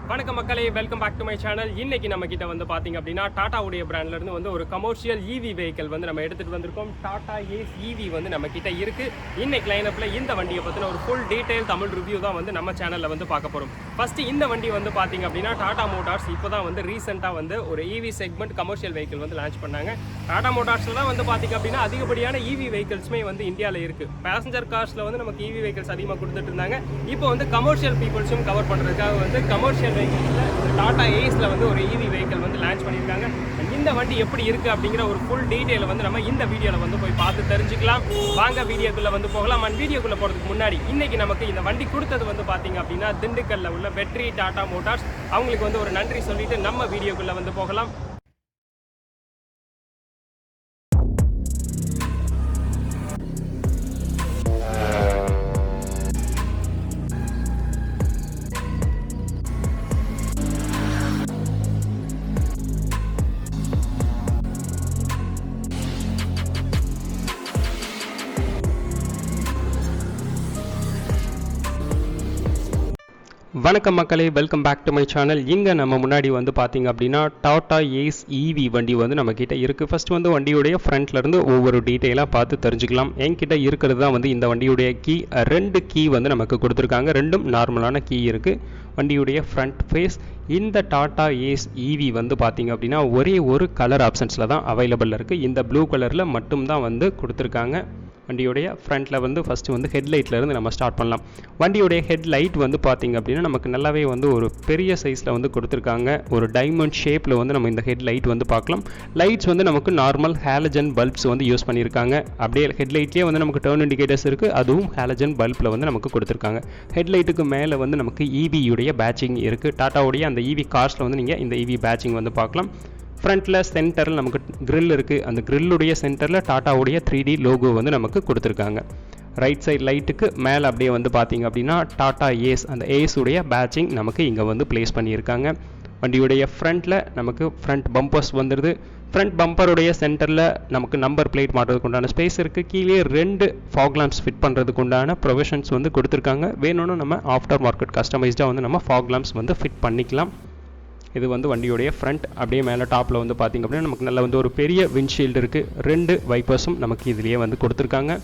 வணக்கம் மக்களே, welcome back to my channel. இன்னைக்கு நம்ம கிட்ட வந்து பாத்தீங்க அப்படின்னா டாடா உடைய பிராண்ட்ல இருந்து வந்து ஒரு கமர்ஷியல் ஈவி வெஹிக்கிள் வந்து நம்ம எடுத்துட்டு வந்திருக்கோம். டாடா ஏஸ் ஈவி வந்து நம்ம கிட்ட இருக்கு. இன்னைக்கு லைனப்ல இந்த வண்டியை பத்தின ஒரு ஃபுல் டீடைல் தமிழ் ரிவ்யூ தான் வந்து நம்ம சேனல்ல வந்து பார்க்க போறோம். ஃபர்ஸ்ட் இந்த வண்டி வந்து பாத்தீங்க அப்படின்னா டாடா மோட்டார்ஸ் இப்போதான் வந்து ரீசெண்டா வந்து ஒரு ஈவி செக்மெண்ட் கமர்ஷியல் வெஹிக்கிள் வந்து லான்ச் பண்ணாங்க. டாடா மோட்டார்ஸ்ல தான் வந்து பாத்தீங்க அப்படின்னா அதிகப்படியான ஈவி வெஹிக்கிள்ஸ்மே வந்து இந்தியாவில் இருக்கு. பேசஞ்சர் கார்ஸ்ல வந்து நமக்கு ஈவி வெஹிக்கிள்ஸ் அதிகமாக கொடுத்துட்டு இருந்தாங்க. இப்போ வந்து கமர்ஷியல் பீப்புள்ஸும் கவர் பண்றதுக்காக வந்து கமர்ஷியல் டாடா ஏஸ்ல வந்து ஒரு ஈவி வெஹிக்கிள் வந்து லான்ச் பண்ணியிருக்காங்க. இந்த வண்டி எப்படி இருக்கு அப்படிங்கிற ஒரு ஃபுல் டீடைல் வந்து நம்ம இந்த வீடியோல வந்து போய் பார்த்து தெரிஞ்சுக்கலாம். வாங்க வீடியோக்குள்ள வந்து போகலாம். அண்ட் வீடியோக்குள்ள போறதுக்கு முன்னாடி இன்னைக்கு நமக்கு இந்த வண்டி கொடுத்தது வந்து பாத்தீங்க அப்படின்னா திண்டுக்கல்ல உள்ள வெற்றி டாடா மோட்டார்ஸ். அவங்களுக்கு வந்து ஒரு நன்றி சொல்லிட்டு நம்ம வீடியோக்குள்ள வந்து போகலாம். வணக்கம் மக்களே, welcome back to my channel. இங்கே நம்ம முன்னாடி வந்து பார்த்தீங்க அப்படின்னா டாடா ஏஸ் ஈவி வண்டி வந்து நம்ம கிட்ட இருக்குது. ஃபர்ஸ்ட் வந்து வண்டியுடைய ஃப்ரண்ட்லேருந்து ஒவ்வொரு டீட்டெயிலாக பார்த்து தெரிஞ்சுக்கலாம். என்கிட்ட இருக்கிறது தான் வந்து இந்த வண்டியுடைய கீ. 2 கீ வந்து நமக்கு கொடுத்துருக்காங்க. ரெண்டும் நார்மலான கீ இருக்குது. வண்டியுடைய ஃப்ரண்ட் ஃபேஸ். இந்த டாடா ஏஸ் ஈவி வந்து பார்த்தீங்க அப்படின்னா ஒரே ஒரு கலர் ஆப்ஷன்ஸில் தான் அவைலபிள் இருக்குது. இந்த ப்ளூ கலரில் மட்டும்தான் வந்து கொடுத்துருக்காங்க. வண்டியுடைய ஃப்ரண்ட்டில் வந்து ஃபஸ்ட்டு வந்து ஹெட்லைட்லேருந்து நம்ம ஸ்டார்ட் பண்ணலாம். வண்டியுடைய ஹெட்லைட் வந்து பார்த்திங்க அப்படின்னா நமக்கு நல்லாவே வந்து ஒரு பெரிய சைஸில் வந்து கொடுத்துருக்காங்க. ஒரு டைமண்ட் ஷேப்பில் வந்து நம்ம இந்த ஹெட்லைட் வந்து பார்க்கலாம். லைட்ஸ் வந்து நமக்கு நார்மல் ஹாலஜன் பல்ப்ஸ் வந்து யூஸ் பண்ணியிருக்காங்க. அப்படியே ஹெட்லைட்லேயே வந்து நமக்கு டர்ன் இண்டிகேட்டர்ஸ் இருக்குது. அதுவும் ஹாலஜன் பல்பில் வந்து நமக்கு கொடுத்துருக்காங்க. ஹெட்லைட்டுக்கு மேலே வந்து நமக்கு ஈவியுடைய பேட்சிங் இருக்குது. டாட்டாவுடைய அந்த ஈவி கார்ஸில் வந்து நீங்கள் இந்த ஈவி பேட்சிங் வந்து பார்க்கலாம். ஃப்ரண்ட்டில் சென்டரில் நமக்கு கிரில் இருக்குது. அந்த கிரில்லுடைய சென்டரில் டாட்டாவுடைய 3D லோகோ வந்து நமக்கு கொடுத்துருக்காங்க. ரைட் சைட் லைட்டுக்கு மேலே அப்படியே வந்து பார்த்தீங்க அப்படின்னா டாடா ஏஸ், அந்த ஏஸுடைய பேட்சிங் நமக்கு இங்கே வந்து பிளேஸ் பண்ணியிருக்காங்க. வண்டியுடைய ஃப்ரண்ட்டில் நமக்கு ஃப்ரண்ட் பம்பர்ஸ் வந்துடுது. ஃப்ரண்ட் பம்பருடைய சென்டரில் நமக்கு நம்பர் பிளேட் மாட்டுறதுக்கு உண்டான ஸ்பேஸ் இருக்குது. கீழே 2 ஃபாக் லாம்ப்ஸ் ஃபிட் பண்ணுறதுக்கு உண்டான ப்ரொவிஷன்ஸ் வந்து கொடுத்துருக்காங்க. வேணும்னு நம்ம ஆஃப்டர் மார்க்கெட் கஸ்டமைஸ்டாக வந்து நம்ம ஃபாக் லாம்ப்ஸ் வந்து ஃபிட் பண்ணிக்கலாம். இது வந்து வண்டியுடைய ஃப்ரண்ட். அப்படியே மேலே டாப்பில் வந்து பார்த்திங்க அப்படின்னா நமக்கு நல்ல வந்து ஒரு பெரிய விண்ட்ஷீல்டு இருக்குது. 2 வைப்பர்ஸும் நமக்கு இதுலேயே வந்து கொடுத்துருக்காங்க.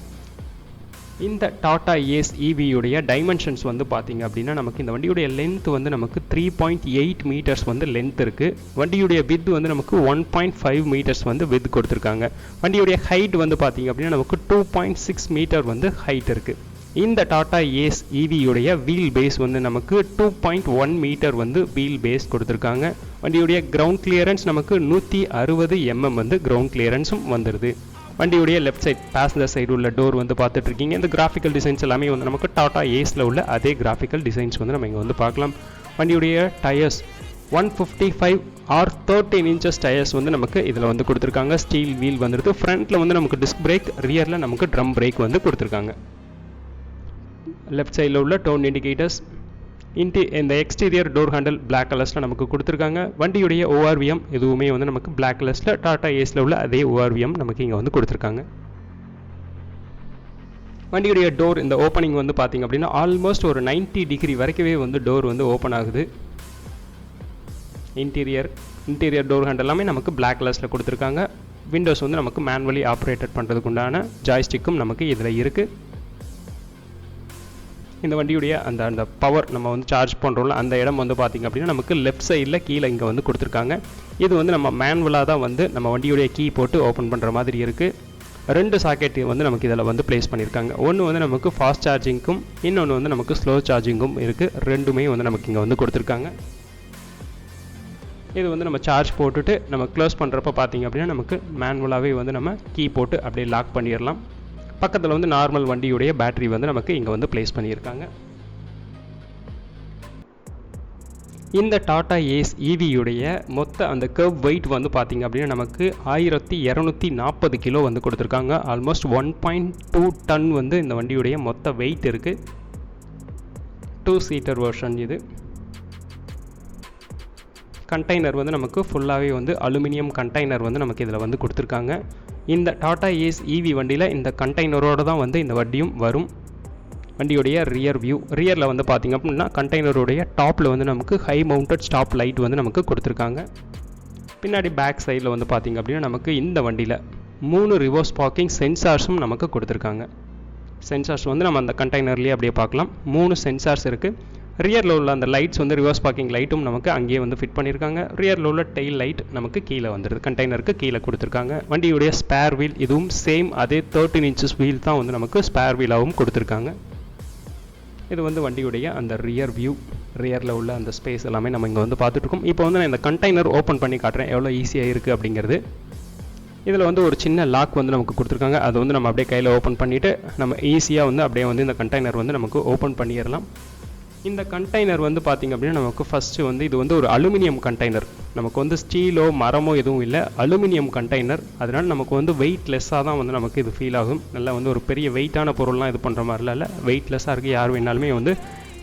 இந்த டாடா ஏஸ் ஈவியுடைய டைமென்ஷன்ஸ் வந்து பார்த்திங்க அப்படின்னா நமக்கு இந்த வண்டியுடைய லென்த் வந்து நமக்கு 3.8 மீட்டர்ஸ் வந்து லென்த் இருக்குது. வண்டியுடைய வித் வந்து நமக்கு 1.5 மீட்டர்ஸ் வந்து வித் கொடுத்துருக்காங்க. வண்டியுடைய ஹைட் வந்து பார்த்திங்க அப்படின்னா நமக்கு 2.6 மீட்டர் வந்து ஹைட் இருக்குது. இந்த டாடா ஏஸ் ஈவியுடைய வீல் பேஸ் வந்து நமக்கு 2.1 மீட்டர் வந்து வீல் பேஸ் கொடுத்துருக்காங்க. வண்டியுடைய கிரவுண்ட் கிளியரன்ஸ் நமக்கு 160 mm வந்து கிரவுண்ட் கிளியரன்ஸும் வந்துடுது. வண்டியுடைய லெஃப்ட் சைட் பேசஞ்சர் சைடு உள்ள டோர் வந்து பார்த்துட்டு இருக்கீங்க. இந்த கிராஃபிக்கல் டிசைன்ஸ் எல்லாமே வந்து நமக்கு டாடா ஏஸில் உள்ள அதே கிராஃபிக்கல் டிசைன்ஸ் வந்து நம்ம இங்கே வந்து பார்க்கலாம். வண்டியுடைய டயர்ஸ் 155 or 13 inches டயர்ஸ் வந்து நமக்கு இதில் வந்து கொடுத்துருக்காங்க. ஸ்டீல் வீல் வந்துடுது. ஃப்ரண்ட்டில் வந்து நமக்கு டிஸ்க் பிரேக், ரியரில் நமக்கு ட்ரம் பிரேக் வந்து கொடுத்துருக்காங்க. லெஃப்ட் சைடில் உள்ள டோன் இண்டிகேட்டர்ஸ். இந்த எக்ஸ்டீரியர் டோர் ஹேண்டில் பிளாக் கலர்ஸில் நமக்கு கொடுத்துருக்காங்க. வண்டியுடைய ORVM எதுவுமே வந்து நமக்கு பிளாக் கலர்ஸில் டாடா ஏஸில் உள்ள அதே ORVM நமக்கு இங்கே வந்து கொடுத்துருக்காங்க. வண்டியுடைய டோர் இந்த ஓப்பனிங் வந்து பார்த்திங்க அப்படின்னா ஆல்மோஸ்ட் ஒரு 90 டிகிரி வரைக்கவே வந்து டோர் வந்து ஓப்பன் ஆகுது. இன்டீரியர் டோர் ஹேண்டில் எல்லாமே நமக்கு பிளாக் கலர்ஸில் கொடுத்துருக்காங்க. விண்டோஸ் வந்து நமக்கு மேனுவலி ஆப்ரேட்டட் பண்ணுறதுக்கு உண்டான ஜாய்ஸ்டிக்கும் நமக்கு இதில் இருக்குது. இந்த வண்டியுடைய அந்த பவர் நம்ம வந்து சார்ஜ் பண்ணுறோம்ல அந்த இடம் வந்து பார்த்திங்க அப்படின்னா நமக்கு லெஃப்ட் சைடில் கீழே இங்கே வந்து கொடுத்துருக்காங்க. இது வந்து நம்ம மேனுவலாக தான் வந்து நம்ம வண்டியுடைய கீ போட்டு ஓப்பன் பண்ணுற மாதிரி இருக்குது. 2 சாக்கெட் வந்து நமக்கு இதில் வந்து ப்ளேஸ் பண்ணியிருக்காங்க. ஒன்று வந்து நமக்கு ஃபாஸ்ட் சார்ஜிங்க்கும், இன்னொன்று வந்து நமக்கு ஸ்லோ சார்ஜிங்கும் இருக்குது. ரெண்டுமே வந்து நமக்கு இங்கே வந்து கொடுத்துருக்காங்க. இது வந்து நம்ம சார்ஜ் போட்டுட்டு நம்ம க்ளோஸ் பண்ணுறப்ப பார்த்திங்க அப்படின்னா நமக்கு மேனுவலாகவே வந்து நம்ம கீ போட்டு அப்படியே லாக் பண்ணிடலாம். பக்கத்தில் வந்து நார்மல் வண்டியுடைய பேட்டரி வந்து நமக்கு இங்கே வந்து பிளேஸ் பண்ணியிருக்காங்க. இந்த டாடா ஏஸ் ஈவியுடைய மொத்த அந்த கர்வ் வெயிட் வந்து பார்த்திங்க அப்படின்னா நமக்கு 1240 கிலோ வந்து கொடுத்துருக்காங்க. ஆல்மோஸ்ட் 1.2 டன் வந்து இந்த வண்டியுடைய மொத்த வெயிட் இருக்குது. 2 சீட்டர் வெர்ஷன் இது. கண்டெய்னர் வந்து நமக்கு ஃபுல்லாகவே வந்து அலுமினியம் கண்டெய்னர் வந்து நமக்கு இதில் வந்து கொடுத்துருக்காங்க. இந்த டாடா ஏஸ் ஈவி வண்டியில் இந்த கண்டெய்னரோடு தான் வந்து இந்த வண்டியும் வரும். வண்டியுடைய ரியர் வியூ. ரியரில் வந்து பார்த்திங்க அப்படின்னா கண்டெய்னருடைய டாப்பில் வந்து நமக்கு ஹை மவுண்டட் ஸ்டாப் லைட் வந்து நமக்கு கொடுத்துருக்காங்க. பின்னாடி பேக் சைடில் வந்து பார்த்திங்க அப்படின்னா நமக்கு இந்த வண்டியில் 3 ரிவர்ஸ் பார்க்கிங் சென்சார்ஸும் நமக்கு கொடுத்துருக்காங்க. சென்சார்ஸ் வந்து நம்ம அந்த கண்டெய்னர்லேயே அப்படியே பார்க்கலாம். 3 சென்சார்ஸ் இருக்குது. ரியரில் உள்ள அந்த லைட்ஸ் வந்து ரிவர்ஸ் பார்க்கிங் லைட்டும் நமக்கு அங்கேயே வந்து ஃபிட் பண்ணியிருக்காங்க. ரியரில் உள்ள டெயில் லைட் நமக்கு கீழே வந்துடுது, கண்டெய்னருக்கு கீழே கொடுத்துருக்காங்க. வண்டியுடைய ஸ்பேர் வீல் இதுவும் சேம் அதே 13 inches வீல் தான் வந்து நமக்கு ஸ்பேர் வீலாகவும் கொடுத்துருக்காங்க. இது வந்து வண்டியுடைய அந்த ரியர் வியூ. ரியரில் உள்ள அந்த ஸ்பேஸ் எல்லாமே நம்ம இங்கே வந்து பார்த்துட்ருக்கோம். இப்போ வந்து நான் இந்த கண்டெய்னர் ஓப்பன் பண்ணி காட்டுறேன் எவ்வளோ ஈஸியாக இருக்குது அப்படிங்கிறது. இதில் வந்து ஒரு சின்ன லாக் வந்து நமக்கு கொடுத்துருக்காங்க. அது வந்து நம்ம அப்படியே கையில் ஓப்பன் பண்ணிவிட்டு நம்ம ஈஸியாக வந்து அப்படியே வந்து இந்த கண்டெய்னர் வந்து நமக்கு ஓப்பன் பண்ணிடலாம். இந்த கண்டெய்னர் வந்து பார்த்திங்க அப்படின்னா நமக்கு ஃபஸ்ட்டு வந்து இது வந்து ஒரு அலுமினியம் கண்டெய்னர். நமக்கு வந்து ஸ்டீலோ மரமோ எதுவும் இல்லை, அலுமினியம் கண்டெய்னர். அதனால் நமக்கு வந்து வெயிட்லெஸ்ஸாக தான் வந்து நமக்கு இது ஃபீல் ஆகும். நல்லா வந்து ஒரு பெரிய வெயிட்டான பொருள்லாம் இது பண்ணுற மாதிரிலாம் இல்லை, வெயிட்லெஸ்ஸாக இருக்குது. யார் வேணாலுமே வந்து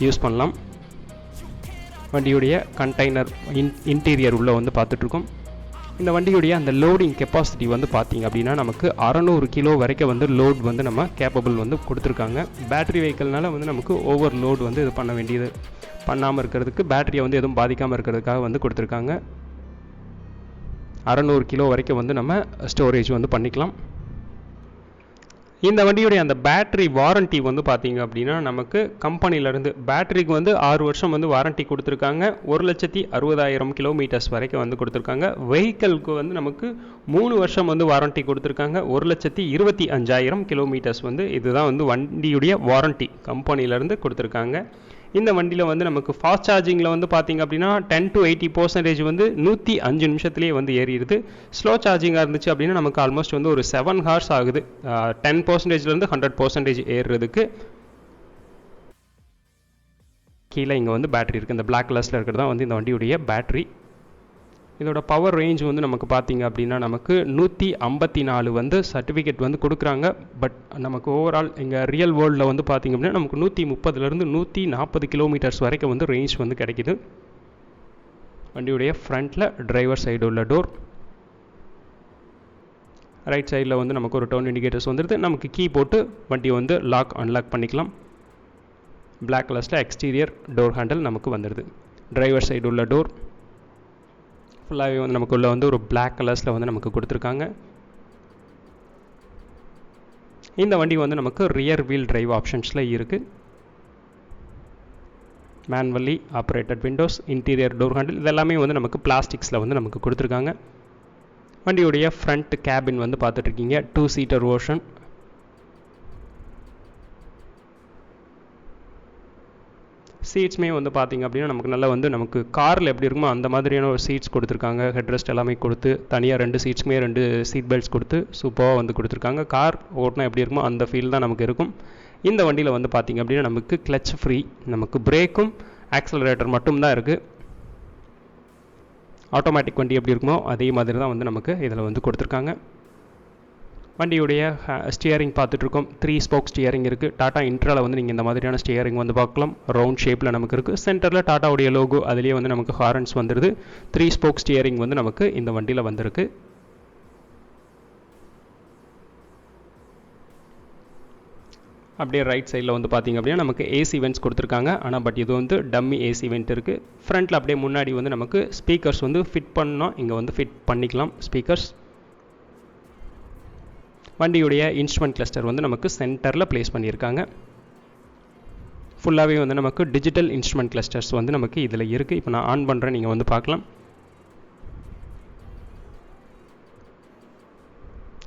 யூஸ் பண்ணலாம். வண்டியுடைய கண்டெய்னர் இன்டீரியர் உள்ளே வந்து பார்த்துட்ருக்கோம். இந்த வண்டியுடைய அந்த லோடிங் கெப்பாசிட்டி வந்து பார்த்திங்க அப்படின்னா நமக்கு 600 கிலோ வரைக்கும் வந்து லோட் வந்து நம்ம கேப்பபிள் வந்து கொடுத்துருக்காங்க. பேட்டரி வெஹிக்கிள்னால வந்து நமக்கு ஓவர் லோட் வந்து இது பண்ண வேண்டியது பண்ணாமல் இருக்கிறதுக்கு, பேட்டரியை வந்து எதுவும் பாதிக்காமல் இருக்கிறதுக்காக வந்து கொடுத்துருக்காங்க. 600 கிலோ வரைக்கும் வந்து நம்ம ஸ்டோரேஜ் வந்து பண்ணிக்கலாம். இந்த வண்டியுடைய அந்த பேட்டரி வாரண்ட்டி வந்து பார்த்திங்க அப்படின்னா நமக்கு கம்பெனிலேருந்து பேட்டரிக்கு வந்து 6 வருஷம் வந்து வாரண்ட்டி கொடுத்துருக்காங்க. 1,60,000 கிலோமீட்டர்ஸ் வரைக்கும் வந்து கொடுத்துருக்காங்க. வெஹிக்கிளுக்கு வந்து நமக்கு 3 வருஷம் வந்து வாரண்ட்டி கொடுத்துருக்காங்க. 1,25,000 கிலோமீட்டர்ஸ் வந்து இதுதான் வந்து வண்டியுடைய வாரண்ட்டி கம்பெனிலேருந்து கொடுத்துருக்காங்க. இந்த வண்டியில் வந்து நமக்கு ஃபாஸ்ட் சார்ஜிங்கில் வந்து பார்த்திங்க அப்படின்னா 10 to 80% வந்து 105 நிமிஷத்துலேயே வந்து ஏறிடுது. ஸ்லோ சார்ஜிங்காக இருந்துச்சு அப்படின்னா நமக்கு ஆல்மோஸ்ட் வந்து ஒரு 7 hours ஆகுது 10%லேருந்து 100% ஏறுறதுக்கு. கீழே இங்கே வந்து பேட்டரி இருக்குது. இந்த பிளாக் கலர்ஸில் இருக்கிறது தான் வந்து இந்த வண்டியுடைய பேட்டரி. இதோட பவர் ரேஞ்ச் வந்து நமக்கு பார்த்திங்க அப்படின்னா நமக்கு 154 வந்து சர்டிஃபிகேட் வந்து கொடுக்குறாங்க. பட் நமக்கு ஓவரால் இங்கே ரியல் வேர்ல்டில் வந்து பார்த்திங்க அப்படின்னா நமக்கு 130லேருந்து 140 கிலோமீட்டர்ஸ் வரைக்கும் வந்து ரேஞ்ச் வந்து கிடைக்கிது. வண்டியுடைய ஃப்ரண்ட்டில் டிரைவர் சைடு உள்ள டோர், ரைட் சைடில் வந்து நமக்கு ஒரு டர்ன் இண்டிகேட்டர்ஸ் வந்துடுது. நமக்கு கீ போட்டு வண்டியை வந்து லாக் அன்லாக் பண்ணிக்கலாம். பிளாக் கலர்ஸில் எக்ஸ்டீரியர் டோர் ஹேண்டில் நமக்கு வந்துடுது. டிரைவர் சைடு உள்ள டோர் ஃபுல்லாகவே வந்து நமக்குள்ளே வந்து ஒரு பிளாக் கலர்ஸில் வந்து நமக்கு கொடுத்துருக்காங்க. இந்த வண்டி வந்து நமக்கு ரியர் வீல் டிரைவ் ஆப்ஷன்ஸில் இருக்குது. Manually operated Windows, interior door handle இதெல்லாமே வந்து நமக்கு பிளாஸ்டிக்ஸில் வந்து நமக்கு கொடுத்துருக்காங்க. வண்டியுடைய ஃப்ரண்ட் கேபின் வந்து பார்த்துட்ருக்கீங்க, 2-seater வெர்ஷன். சீட்ஸுமே வந்து பார்த்திங்க அப்படின்னா நமக்கு நல்லா வந்து நமக்கு காரில் எப்படி இருக்குமோ அந்த மாதிரியான ஒரு சீட்ஸ் கொடுத்துருக்காங்க. ஹெட்ரெஸ்ட் எல்லாமே கொடுத்து தனியாக 2 சீட்ஸுமே 2 சீட் பெல்ட்ஸ் கொடுத்து சூப்பராக வந்து கொடுத்துருக்காங்க. கார் ஓட்டினா எப்படி இருக்குமோ அந்த ஃபீல் தான் நமக்கு இருக்கும். இந்த வண்டியில் வந்து பார்த்திங்க அப்படின்னா நமக்கு கிளச் ஃப்ரீ, நமக்கு பிரேக்கும் ஆக்சலரேட்டர் மட்டும்தான் இருக்குது. ஆட்டோமேட்டிக் வண்டி எப்படி இருக்குமோ அதே மாதிரி தான் வந்து நமக்கு இதில் வந்து கொடுத்துருக்காங்க. வண்டியுடைய ஸ்டியரிங் பார்த்துட்ருக்கோம். 3 spoke ஸ்டியரிங் இருக்குது. டாடா இன்ட்ராவில் வந்து நீங்கள் இந்த மாதிரியான ஸ்டியரிங் வந்து பார்க்கலாம். ரவுண்ட் ஷேப்பில் நமக்கு இருக்குது. சென்டரில் டாட்டாவுடைய லோகோ, அதுலேயே வந்து நமக்கு ஹாரன்ஸ் வந்துடுது. 3 spoke ஸ்டியரிங் வந்து நமக்கு இந்த வண்டியில் வந்திருக்கு. அப்படியே ரைட் சைடில் வந்து பார்த்திங்க அப்படின்னா நமக்கு ஏசி வென்ட்ஸ் கொடுத்துருக்காங்க. ஆனால் பட் இது வந்து டம்மி ஏசி வென்ட் இருக்குது. ஃப்ரண்ட்டில் அப்படியே முன்னாடி வந்து நமக்கு ஸ்பீக்கர்ஸ் வந்து ஃபிட் பண்ணோம், இங்கே வந்து ஃபிட் பண்ணிக்கலாம் ஸ்பீக்கர்ஸ். வண்டியுடைய இன்ஸ்ட்ருமெண்ட் கிளஸ்டர் வந்து நமக்கு சென்டரில் ப்ளேஸ் பண்ணியிருக்காங்க. ஃபுல்லாகவே வந்து நமக்கு டிஜிட்டல் இன்ஸ்ட்ருமெண்ட் கிளஸ்டர்ஸ் வந்து நமக்கு இதில் இருக்குது. இப்போ நான் ஆன் பண்ணுறேன், நீங்கள் வந்து பார்க்கலாம்.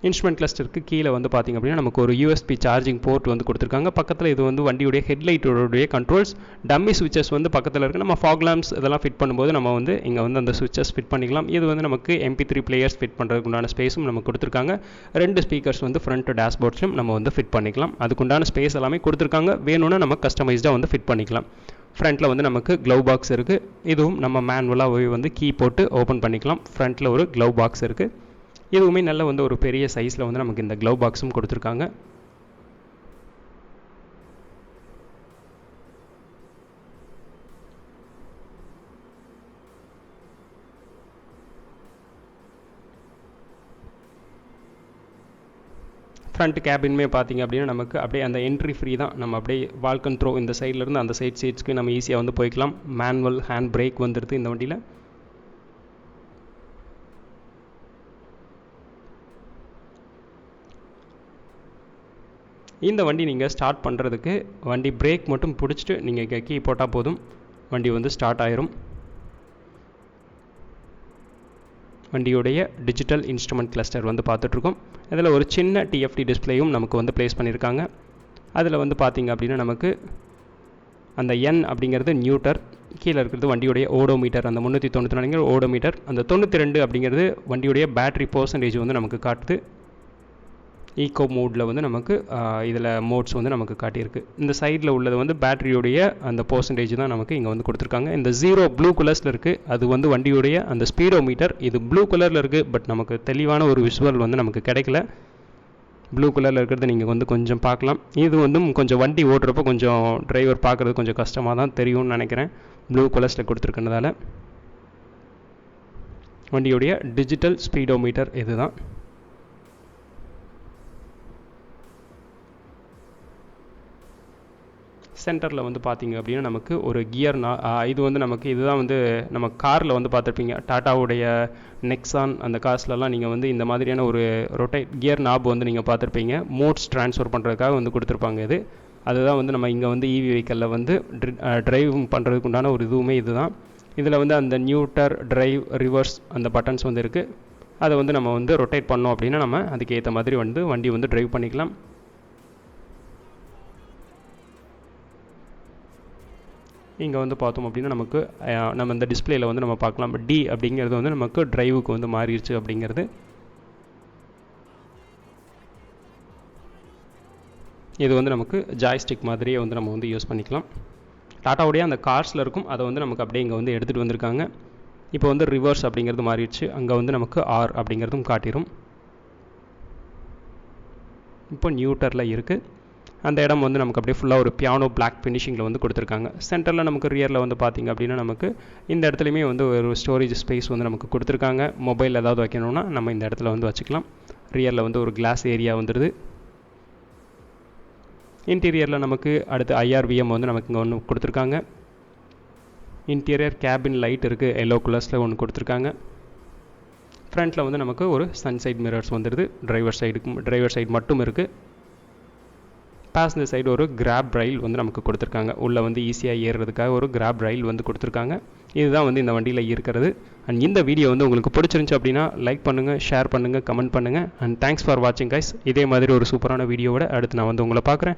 இன்ஸ்ட்ருமெண்ட் கிளஸ்டருக்கு கீழே வந்து பார்த்திங்க அப்படின்னா நமக்கு ஒரு யூஎஸ்பி சார்ஜிங் போர்ட் வந்து கொடுத்துருக்காங்க. பக்கத்தில் இது வந்து வண்டியுடைய ஹெட்லைட்டோடைய கண்ட்ரோல்ஸ், டம்மி சுவிச்சஸ் வந்து பக்கத்தில் இருக்குது. நம்ம ஃபாக் லாம்ப்ஸ் இதெல்லாம் ஃபிட் பண்ணும்போது நம்ம வந்து இங்கே வந்து அந்த சுவிச்சஸ் ஃபிட் பண்ணிக்கலாம். இது வந்து நமக்கு MP3 பிளேயர்ஸ் ஃபிட் பண்ணுறதுக்கு உண்டான ஸ்பேஸும் நமக்கு கொடுத்துருக்காங்க. 2 ஸ்பீக்கர்ஸ் வந்து ஃப்ரண்ட் டேஷ்போர்ட்ஸ்லையும் நம்ம வந்து ஃபிட் பண்ணிக்கலாம். அதுக்குண்டான ஸ்பேஸ் எல்லாமே கொடுத்துருக்காங்க. வேணும்னா நம்ம கஸ்டமைஸ்டாக வந்து ஃபிட் பண்ணிக்கலாம். ஃப்ரண்ட்டில் வந்து நமக்கு க்ளவ் பாக்ஸ் இருக்குது. இதுவும் நம்ம மேனுவலாக வந்து கீ போட்டு ஓப்பன் பண்ணிக்கலாம். ஃப்ரண்ட்டில் ஒரு க்ளவ் பாக்ஸ் இருக்குது. இதுவுமே நல்ல வந்து ஒரு பெரிய சைஸில் வந்து நமக்கு இந்த க்ளவ் பாக்ஸும் கொடுத்துருக்காங்க. ஃப்ரண்ட் கேபின்மே பார்த்திங்க அப்படின்னா நமக்கு அப்படியே அந்த என்ட்ரி ஃப்ரீ தான். நம்ம அப்படியே வால்க் அண்ட் த்ரோ இந்த சைட்லேருந்து அந்த சைட் சீட்ஸ்க்கு நம்ம ஈஸியாக வந்து போய்க்கலாம். மேனுவல் ஹேண்ட் பிரேக் வந்துடுது இந்த வண்டியில். இந்த வண்டி நீங்கள் ஸ்டார்ட் பண்ணுறதுக்கு வண்டி பிரேக் மட்டும் பிடிச்சிட்டு நீங்கள் கீ போட்டால் போதும், வண்டி வந்து ஸ்டார்ட் ஆயிரும். வண்டியுடைய டிஜிட்டல் இன்ஸ்ட்ருமெண்ட் கிளஸ்டர் வந்து பார்த்துட்ருக்கோம். இதில் ஒரு சின்ன டிஎஃப்டி டிஸ்பிளேயும் நமக்கு வந்து ப்ளேஸ் பண்ணியிருக்காங்க. அதில் வந்து பார்த்திங்க அப்படின்னா நமக்கு அந்த என் அப்படிங்கிறது நியூட்டர், கீழே இருக்கிறது வண்டியுடைய ஓடோமீட்டர், அந்த 394 ஓடோமீட்டர். அந்த 92 அப்படிங்கிறது வண்டியுடைய பேட்ரி பர்சன்டேஜ் வந்து நமக்கு காட்டுது. ஈகோ மோடில் வந்து நமக்கு இதில் மோட்ஸ் வந்து நமக்கு காட்டியிருக்கு. இந்த சைடில் உள்ளது வந்து பேட்டரியுடைய அந்த பர்சன்டேஜ் தான் நமக்கு இங்கே வந்து கொடுத்துருக்காங்க. இந்த 0 ப்ளூ கலர்ஸில் இருக்குது, அது வந்து வண்டியுடைய அந்த ஸ்பீடோமீட்டர். இது ப்ளூ கலரில் இருக்குது, பட் நமக்கு தெளிவான ஒரு விஷுவல் வந்து நமக்கு கிடைக்கல. ப்ளூ கலரில் இருக்கிறது நீங்கள் வந்து கொஞ்சம் பார்க்கலாம். இது வந்து கொஞ்சம் வண்டி ஓட்டுறப்போ கொஞ்சம் டிரைவர் பார்க்குறது கொஞ்சம் கஷ்டமாக தான் தெரியும்னு நினைக்கிறேன், ப்ளூ கலர்ஸில் கொடுத்துருக்கறதால. வண்டியுடைய டிஜிட்டல் ஸ்பீடோமீட்டர் இது தான். சென்டரில் வந்து பார்த்திங்க அப்படின்னா நமக்கு ஒரு கியர் இது வந்து நமக்கு இதுதான் வந்து நம்ம காரில் வந்து பார்த்துருப்பீங்க, டாட்டாவுடைய நெக்ஸான் அந்த கார்ஸ்லலாம் நீங்கள் வந்து இந்த மாதிரியான ஒரு ரொட்டேட் கியர் நாப் வந்து நீங்கள் பார்த்துருப்பீங்க. மோட்ஸ் ட்ரான்ஸ்ஃபர் பண்ணுறதுக்காக வந்து கொடுத்துருப்பாங்க. அதுதான் வந்து நம்ம இங்கே வந்து இவி வெஹிக்கலில் வந்து டிரைவிங் பண்ணுறதுக்கு உண்டான ஒரு இதுவுமே இதுதான். இதில் வந்து அந்த நியூட்டர், டிரைவ், ரிவர்ஸ் அந்த பட்டன்ஸ் வந்து இருக்குது. அதை வந்து நம்ம வந்து ரொட்டேட் பண்ணோம் அப்படின்னா நம்ம அதுக்கு ஏற்ற மாதிரி வந்து வண்டி வந்து டிரைவ் பண்ணிக்கலாம். இங்கே வந்து பார்த்தோம் அப்படின்னா நமக்கு நம்ம இந்த டிஸ்பிளேயில் வந்து நம்ம பார்க்கலாம், டி அப்படிங்கிறது வந்து நமக்கு டிரைவுக்கு வந்து மாறிடுச்சு அப்படிங்கிறது. இது வந்து நமக்கு ஜாய்ஸ்டிக் மாதிரியே வந்து நம்ம வந்து யூஸ் பண்ணிக்கலாம். டாட்டாவுடைய அந்த கார்ஸில் இருக்கும், அதை வந்து நமக்கு அப்படியே இங்கே வந்து எடுத்துகிட்டு வந்திருக்காங்க. இப்போ வந்து ரிவர்ஸ் அப்படிங்கிறது மாறிடுச்சு, அங்கே வந்து நமக்கு ஆர் அப்படிங்கிறதும் காட்டிடும். இப்போ நியூட்டரில் இருக்குது. அந்த இடம் வந்து நமக்கு அப்படியே ஃபுல்லாக ஒரு பியானோ பிளாக் ஃபினிஷிங்கில் வந்து கொடுத்துருக்காங்க. சென்டரில் நமக்கு ரியரில் வந்து பார்த்திங்க அப்படின்னா நமக்கு இந்த இடத்துலையுமே வந்து ஒரு ஸ்டோரேஜ் ஸ்பேஸ் வந்து நமக்கு கொடுத்துருக்காங்க. மொபைல் ஏதாவது வைக்கணும்னா நம்ம இந்த இடத்துல வந்து வச்சுக்கலாம். ரியரில் வந்து ஒரு கிளாஸ் ஏரியா வந்துடுது. இன்டீரியரில் நமக்கு அடுத்து ஐஆர்விஎம் வந்து நமக்கு இங்கே ஒன்று கொடுத்துருக்காங்க. இன்டீரியர் கேபின் லைட் இருக்குது, எல்லோ கலர்ஸில் ஒன்று கொடுத்துருக்காங்க. ஃப்ரண்ட்டில் வந்து நமக்கு ஒரு சன்சைட் மிரர்ஸ் வந்துடுது. டிரைவர் சைடு மட்டும் இருக்குது. பேசஞ்சர் சைடு ஒரு கிராப் ரயில் வந்து நமக்கு கொடுத்துருக்காங்க. உள்ளே வந்து ஈஸியாக ஏறுறதுக்காக ஒரு கிராப் ரயில் வந்து கொடுத்துருக்காங்க. இதுதான் வந்து இந்த வண்டியில் இருக்கிறது. அண்ட் இந்த வீடியோ வந்து உங்களுக்கு பிடிச்சிருந்துச்சு அப்படின்னா லைக் பண்ணுங்கள், ஷேர் பண்ணுங்கள், கமெண்ட் பண்ணுங்கள். அண்ட் தேங்க்ஸ் ஃபார் வாட்சிங் கைஸ். இதே மாதிரி ஒரு சூப்பரான வீடியோவோட அடுத்து நான் வந்து உங்களை பார்க்குறேன்.